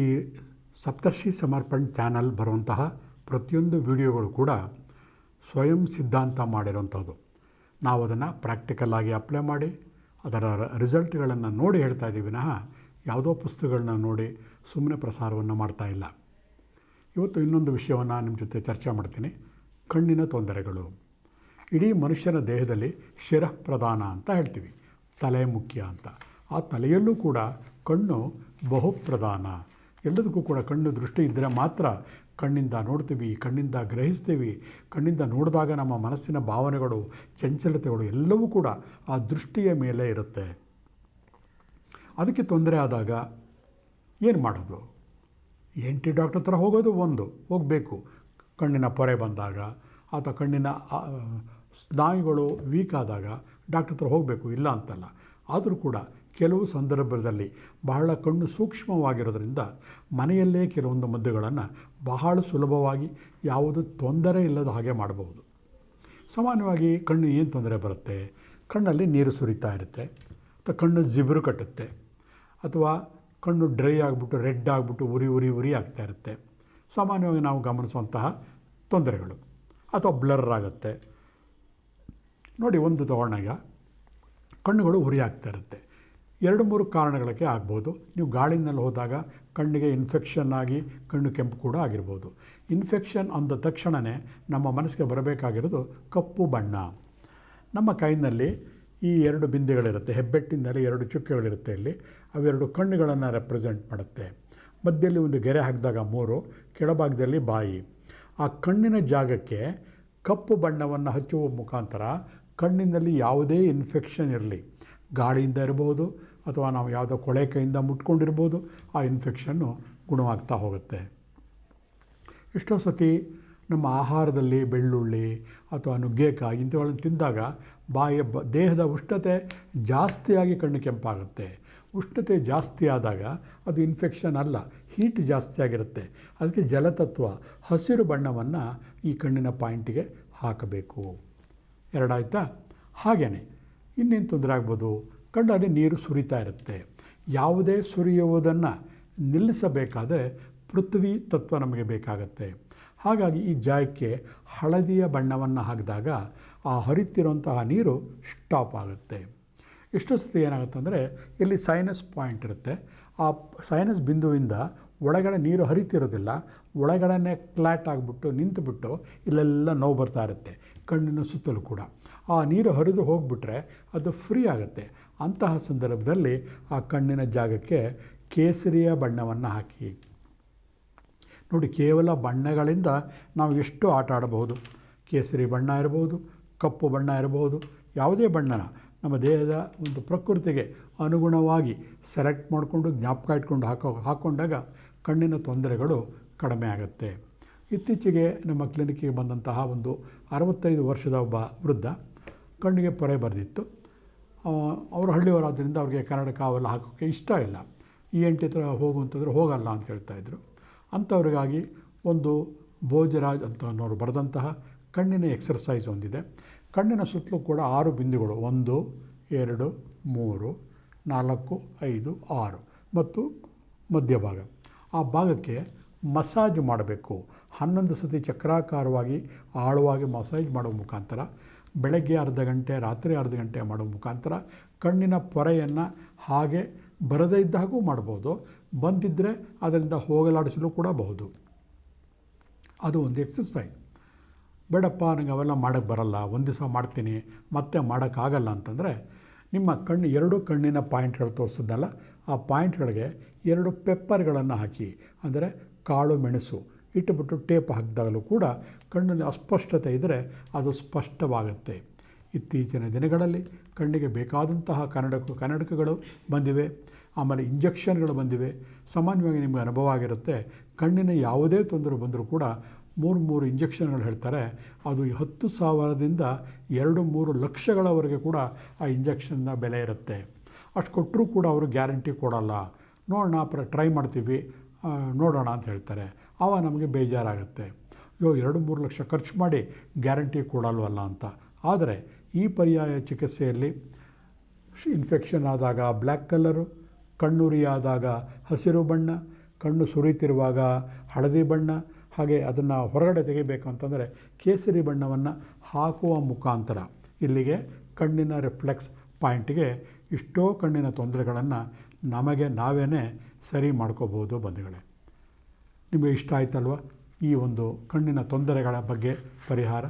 ಈ ಸಪ್ತರ್ಷಿ ಸಮರ್ಪಣ್ ಚಾನಲ್ ಬರುವಂತಹ ಪ್ರತಿಯೊಂದು ವಿಡಿಯೋಗಳು ಕೂಡ ಸ್ವಯಂ ಸಿದ್ಧಾಂತ ಮಾಡಿರೋಂಥದ್ದು. ನಾವು ಅದನ್ನು ಪ್ರಾಕ್ಟಿಕಲ್ಲಾಗಿ ಅಪ್ಲೈ ಮಾಡಿ ಅದರ ರಿಸಲ್ಟ್ಗಳನ್ನು ನೋಡಿ ಹೇಳ್ತಾ ಇದ್ದೀವಿ ವಿನಃ ಯಾವುದೋ ಪುಸ್ತಕಗಳನ್ನ ನೋಡಿ ಸುಮ್ಮನೆ ಪ್ರಸಾರವನ್ನು ಮಾಡ್ತಾ ಇಲ್ಲ. ಇವತ್ತು ಇನ್ನೊಂದು ವಿಷಯವನ್ನು ನಿಮ್ಮ ಜೊತೆ ಚರ್ಚೆ ಮಾಡ್ತೀನಿ. ಕಣ್ಣಿನ ತೊಂದರೆಗಳು. ಇಡೀ ಮನುಷ್ಯನ ದೇಹದಲ್ಲಿ ಶಿರಃಪ್ರಧಾನ ಅಂತ ಹೇಳ್ತೀವಿ, ತಲೆ ಮುಖ್ಯ ಅಂತ. ಆ ತಲೆಯಲ್ಲೂ ಕೂಡ ಕಣ್ಣು ಬಹುಪ್ರಧಾನ. ಎಲ್ಲದಕ್ಕೂ ಕೂಡ ಕಣ್ಣು ದೃಷ್ಟಿ ಇದ್ದರೆ ಮಾತ್ರ ಕಣ್ಣಿಂದ ನೋಡ್ತೀವಿ, ಕಣ್ಣಿಂದ ಗ್ರಹಿಸ್ತೀವಿ. ಕಣ್ಣಿಂದ ನೋಡಿದಾಗ ನಮ್ಮ ಮನಸ್ಸಿನ ಭಾವನೆಗಳು, ಚಂಚಲತೆಗಳು ಎಲ್ಲವೂ ಕೂಡ ಆ ದೃಷ್ಟಿಯ ಮೇಲೆ ಇರುತ್ತೆ. ಅದಕ್ಕೆ ತೊಂದರೆ ಆದಾಗ ಏನು ಮಾಡೋದು? ENT ಡಾಕ್ಟರ್ ಹತ್ರ ಹೋಗೋದು ಹೋಗಬೇಕು. ಕಣ್ಣಿನ ಪೊರೆ ಬಂದಾಗ ಅಥವಾ ಕಣ್ಣಿನ ಸ್ನಾಯುಗಳು ವೀಕ್ ಆದಾಗ ಡಾಕ್ಟರ್ ಹತ್ರ ಹೋಗಬೇಕು, ಇಲ್ಲ ಅಂತಲ್ಲ. ಆದರೂ ಕೂಡ ಕೆಲವು ಸಂದರ್ಭದಲ್ಲಿ ಬಹಳ ಕಣ್ಣು ಸೂಕ್ಷ್ಮವಾಗಿರೋದ್ರಿಂದ ಮನೆಯಲ್ಲೇ ಕೆಲವೊಂದು ಮದ್ದುಗಳನ್ನು ಬಹಳ ಸುಲಭವಾಗಿ ಯಾವುದು ತೊಂದರೆ ಇಲ್ಲದ ಹಾಗೆ ಮಾಡಬಹುದು. ಸಾಮಾನ್ಯವಾಗಿ ಕಣ್ಣು ಏನು ತೊಂದರೆ ಬರುತ್ತೆ? ಕಣ್ಣಲ್ಲಿ ನೀರು ಸುರಿತಾ ಇರುತ್ತೆ, ಅಥವಾ ಕಣ್ಣು ಜಿಬರು ಕಟ್ಟುತ್ತೆ, ಅಥವಾ ಕಣ್ಣು ಡ್ರೈ ಆಗಿಬಿಟ್ಟು ರೆಡ್ ಆಗಿಬಿಟ್ಟು ಉರಿ ಆಗ್ತಾ ಇರುತ್ತೆ. ಸಾಮಾನ್ಯವಾಗಿ ನಾವು ಗಮನಿಸುವಂತಹ ತೊಂದರೆಗಳು. ಅಥವಾ ಬ್ಲರ್ ಆಗುತ್ತೆ. ನೋಡಿ, ಒಂದು ತಗೊಂಡಾಗ ಕಣ್ಣುಗಳು ಉರಿ ಆಗ್ತಾ ಇರುತ್ತೆ. 2-3 ಕಾರಣಗಳಿಗೆ ಆಗ್ಬೋದು. ನೀವು ಗಾಳಿನಲ್ಲಿ ಹೋದಾಗ ಕಣ್ಣಿಗೆ ಇನ್ಫೆಕ್ಷನ್ ಆಗಿ ಕಣ್ಣು ಕೆಂಪು ಕೂಡ ಆಗಿರ್ಬೋದು. ಇನ್ಫೆಕ್ಷನ್ ಅಂದ ತಕ್ಷಣವೇ ನಮ್ಮ ಮನಸ್ಸಿಗೆ ಬರಬೇಕಾಗಿರೋದು ಕಪ್ಪು ಬಣ್ಣ. ನಮ್ಮ ಕೈನಲ್ಲಿ ಈ 2 ಬಿಂದುಗಳಿರುತ್ತೆ, ಹೆಬ್ಬೆಟ್ಟಿನಲ್ಲಿ 2 ಚುಕ್ಕೆಗಳಿರುತ್ತೆ. ಇಲ್ಲಿ ಅವೆರಡು ಕಣ್ಣುಗಳನ್ನು ರೆಪ್ರೆಸೆಂಟ್ ಮಾಡುತ್ತೆ. ಮಧ್ಯದಲ್ಲಿ ಒಂದು ಗೆರೆ ಹಾಕಿದಾಗ 3, ಕೆಳಭಾಗದಲ್ಲಿ ಬಾಯಿ. ಆ ಕಣ್ಣಿನ ಜಾಗಕ್ಕೆ ಕಪ್ಪು ಬಣ್ಣವನ್ನು ಹಚ್ಚುವ ಮುಖಾಂತರ ಕಣ್ಣಿನಲ್ಲಿ ಯಾವುದೇ ಇನ್ಫೆಕ್ಷನ್ ಇರಲಿ, ಗಾಳಿಯಿಂದ ಇರ್ಬೋದು ಅಥವಾ ನಾವು ಯಾವುದೋ ಕೊಳೆ ಕೈಯಿಂದ ಮುಟ್ಕೊಂಡಿರ್ಬೋದು, ಆ ಇನ್ಫೆಕ್ಷನ್ನು ಗುಣವಾಗ್ತಾ ಹೋಗುತ್ತೆ. ಎಷ್ಟೋ ಸತಿ ನಮ್ಮ ಆಹಾರದಲ್ಲಿ ಬೆಳ್ಳುಳ್ಳಿ ಅಥವಾ ನುಗ್ಗೆಕಾಯಿ ಇಂಥವುಗಳನ್ನು ತಿಂದಾಗ ದೇಹದ ಉಷ್ಣತೆ ಜಾಸ್ತಿಯಾಗಿ ಕಣ್ಣು ಕೆಂಪಾಗುತ್ತೆ. ಉಷ್ಣತೆ ಜಾಸ್ತಿ ಆದಾಗ ಅದು ಇನ್ಫೆಕ್ಷನ್ ಅಲ್ಲ, ಹೀಟ್ ಜಾಸ್ತಿ ಆಗಿರುತ್ತೆ. ಅದಕ್ಕೆ ಜಲತತ್ವ ಹಸಿರು ಬಣ್ಣವನ್ನು ಈ ಕಣ್ಣಿನ ಪಾಯಿಂಟಿಗೆ ಹಾಕಬೇಕು. 2 ಆಯಿತಾ? ಹಾಗೆಯೇ ಇನ್ನೇನು ತೊಂದರೆ ಆಗ್ಬೋದು? ಕಣ್ಣಲ್ಲಿ ನೀರು ಸುರಿತಾ ಇರುತ್ತೆ. ಯಾವುದೇ ಸುರಿಯುವುದನ್ನು ನಿಲ್ಲಿಸಬೇಕಾದರೆ ಪೃಥ್ವಿ ತತ್ವ ನಮಗೆ ಬೇಕಾಗತ್ತೆ. ಹಾಗಾಗಿ ಈ ಜಾಗಕ್ಕೆ ಹಳದಿಯ ಬಣ್ಣವನ್ನು ಹಾಕಿದಾಗ ಆ ಹರಿತಿರುವಂತಹ ನೀರು ಸ್ಟಾಪ್ ಆಗುತ್ತೆ. ಎಷ್ಟೋ ಸತಿ ಏನಾಗುತ್ತೆ ಅಂದರೆ, ಇಲ್ಲಿ ಸೈನಸ್ ಪಾಯಿಂಟ್ ಇರುತ್ತೆ. ಆ ಸೈನಸ್ ಬಿಂದುವಿಂದ ಒಳಗಡೆ ನೀರು ಹರಿತಿರೋದಿಲ್ಲ, ಒಳಗಡೆ ಕ್ಲಾಟ್ ಆಗಿಬಿಟ್ಟು ನಿಂತುಬಿಟ್ಟು ಇಲ್ಲೆಲ್ಲ ನೋವು ಬರ್ತಾ ಇರುತ್ತೆ, ಕಣ್ಣಿನ ಸುತ್ತಲೂ ಕೂಡ. ಆ ನೀರು ಹರಿದು ಹೋಗಿಬಿಟ್ರೆ ಅದು ಫ್ರೀ ಆಗುತ್ತೆ. ಅಂತಹ ಸಂದರ್ಭದಲ್ಲಿ ಆ ಕಣ್ಣಿನ ಜಾಗಕ್ಕೆ ಕೇಸರಿಯ ಬಣ್ಣವನ್ನು ಹಾಕಿ. ನೋಡಿ, ಕೇವಲ ಬಣ್ಣಗಳಿಂದ ನಾವು ಎಷ್ಟು ಆಟ ಆಡಬಹುದು. ಕೇಸರಿ ಬಣ್ಣ ಇರ್ಬೋದು, ಕಪ್ಪು ಬಣ್ಣ ಇರಬಹುದು, ಯಾವುದೇ ಬಣ್ಣನ ನಮ್ಮ ದೇಹದ ಒಂದು ಪ್ರಕೃತಿಗೆ ಅನುಗುಣವಾಗಿ ಸೆಲೆಕ್ಟ್ ಮಾಡಿಕೊಂಡು ಜ್ಞಾಪಕ ಇಟ್ಕೊಂಡು ಹಾಕ್ಕೊಂಡಾಗ ಕಣ್ಣಿನ ತೊಂದರೆಗಳು ಕಡಿಮೆ ಆಗುತ್ತೆ. ಇತ್ತೀಚೆಗೆ ನಮ್ಮ ಕ್ಲಿನಿಕ್ಕಿಗೆ ಬಂದಂತಹ ಒಂದು 65 ವರ್ಷದ ಒಬ್ಬ ವೃದ್ಧ, ಕಣ್ಣಿಗೆ ಪೊರೆ ಬರೆದಿತ್ತು. ಅವರು ಹಳ್ಳಿಯವರಾದ್ದರಿಂದ ಅವ್ರಿಗೆ ಕನ್ನಡಕ ಅವೆಲ್ಲ ಹಾಕೋಕ್ಕೆ ಇಷ್ಟ ಇಲ್ಲ. ENT ಹತ್ರ ಹೋಗುವಂತಂದ್ರೆ ಹೋಗಲ್ಲ ಅಂತ ಹೇಳ್ತಾಯಿದ್ರು. ಅಂಥವ್ರಿಗಾಗಿ ಒಂದು ಭೋಜರಾಜ್ ಅಂತ ಅನ್ನೋರು ಬರೆದಂತಹ ಕಣ್ಣಿನ ಎಕ್ಸರ್ಸೈಸ್ ಒಂದಿದೆ. ಕಣ್ಣಿನ ಸುತ್ತಲೂ ಕೂಡ 6 ಬಿಂದುಗಳು, 1, 2, 3, 4, 5, 6 ಮತ್ತು ಮಧ್ಯಭಾಗ. ಆ ಭಾಗಕ್ಕೆ ಮಸಾಜ್ ಮಾಡಬೇಕು. 11 ಸತಿ ಚಕ್ರಾಕಾರವಾಗಿ ಆಳವಾಗಿ ಮಸಾಜ್ ಮಾಡುವ ಮುಖಾಂತರ, ಬೆಳಗ್ಗೆ ಅರ್ಧ ಗಂಟೆ, ರಾತ್ರಿ ಅರ್ಧ ಗಂಟೆ ಮಾಡುವ ಮುಖಾಂತರ ಕಣ್ಣಿನ ಪೊರೆಯನ್ನು ಹಾಗೆ ಬರದೇ ಇದ್ದ ಹಾಗೂ ಮಾಡ್ಬೋದು, ಬಂದಿದ್ದರೆ ಅದರಿಂದ ಹೋಗಲಾಡಿಸಲು ಕೂಡ ಬಹುದು. ಅದು ಒಂದು ಎಕ್ಸರ್ಸೈಸ್. ಬೇಡಪ್ಪ, ನನಗೆ ಅವೆಲ್ಲ ಮಾಡೋಕ್ಕೆ ಬರಲ್ಲ, ಒಂದು ದಿವಸ ಮಾಡ್ತೀನಿ ಮತ್ತೆ ಮಾಡೋಕ್ಕಾಗಲ್ಲ ಅಂತಂದರೆ, ನಿಮ್ಮ ಕಣ್ಣು 2 ಕಣ್ಣಿನ ಪಾಯಿಂಟ್ಗಳು ತೋರಿಸಿದ್ನಲ್ಲ, ಆ ಪಾಯಿಂಟ್ಗಳಿಗೆ 2 ಪೆಪ್ಪರ್ಗಳನ್ನು ಹಾಕಿ, ಅಂದರೆ ಕಾಳು ಮೆಣಸು ಇಟ್ಟುಬಿಟ್ಟು ಟೇಪ್ ಹಾಕಿದಾಗಲೂ ಕೂಡ ಕಣ್ಣಲ್ಲಿ ಅಸ್ಪಷ್ಟತೆ ಇದ್ದರೆ ಅದು ಸ್ಪಷ್ಟವಾಗುತ್ತೆ. ಇತ್ತೀಚಿನ ದಿನಗಳಲ್ಲಿ ಕಣ್ಣಿಗೆ ಬೇಕಾದಂತಹ ಕನ್ನಡಕಗಳು ಬಂದಿವೆ, ಆಮೇಲೆ ಇಂಜೆಕ್ಷನ್ಗಳು ಬಂದಿವೆ. ಸಾಮಾನ್ಯವಾಗಿ ನಿಮಗೆ ಅನುಭವ ಆಗಿರುತ್ತೆ, ಕಣ್ಣಿನ ಯಾವುದೇ ತೊಂದರೆ ಬಂದರೂ ಕೂಡ 3 ಇಂಜೆಕ್ಷನ್ಗಳು ಹೇಳ್ತಾರೆ. ಅದು 10,000ದಿಂದ 2-3 ಲಕ್ಷಗಳವರೆಗೆ ಕೂಡ ಆ ಇಂಜೆಕ್ಷನ್ನ ಬೆಲೆ ಇರುತ್ತೆ. ಅಷ್ಟು ಕೊಟ್ಟರೂ ಕೂಡ ಅವರು ಗ್ಯಾರಂಟಿ ಕೊಡಲ್ಲ. ನೋಡೋಣ, ಟ್ರೈ ಮಾಡ್ತೀವಿ, ನೋಡೋಣ ಅಂತ ಹೇಳ್ತಾರೆ. ಆವಾಗ ನಮಗೆ ಬೇಜಾರಾಗುತ್ತೆ, 2-3 ಲಕ್ಷ ಖರ್ಚು ಮಾಡಿ ಗ್ಯಾರಂಟಿ ಕೊಡಲ್ವಲ್ಲ ಅಂತ. ಆದರೆ ಈ ಪರ್ಯಾಯ ಚಿಕಿತ್ಸೆಯಲ್ಲಿ ಇನ್ಫೆಕ್ಷನ್ ಆದಾಗ ಬ್ಲ್ಯಾಕ್ ಕಲರು, ಕಣ್ಣುರಿ ಆದಾಗ ಹಸಿರು ಬಣ್ಣ, ಕಣ್ಣು ಸುರಿತಿರುವಾಗ ಹಳದಿ ಬಣ್ಣ, ಹಾಗೆ ಅದನ್ನು ಹೊರಗಡೆ ತೆಗಿಬೇಕು ಅಂತಂದರೆ ಕೇಸರಿ ಬಣ್ಣವನ್ನು ಹಾಕುವ ಮುಖಾಂತರ ಇಲ್ಲಿಗೆ ಕಣ್ಣಿನ ರಿಫ್ಲೆಕ್ಸ್ ಪಾಯಿಂಟಿಗೆ ಇಷ್ಟೋ ಕಣ್ಣಿನ ತೊಂದರೆಗಳನ್ನು ನಮಗೆ ನಾವೇ ಸರಿ ಮಾಡ್ಕೋಬೋದು ಬಂಧುಗಳೇ. ನಿಮಗೆ ಇಷ್ಟ ಆಯ್ತಲ್ವ ಈ ಒಂದು ಕಣ್ಣಿನ ತೊಂದರೆಗಳ ಬಗ್ಗೆ ಪರಿಹಾರ?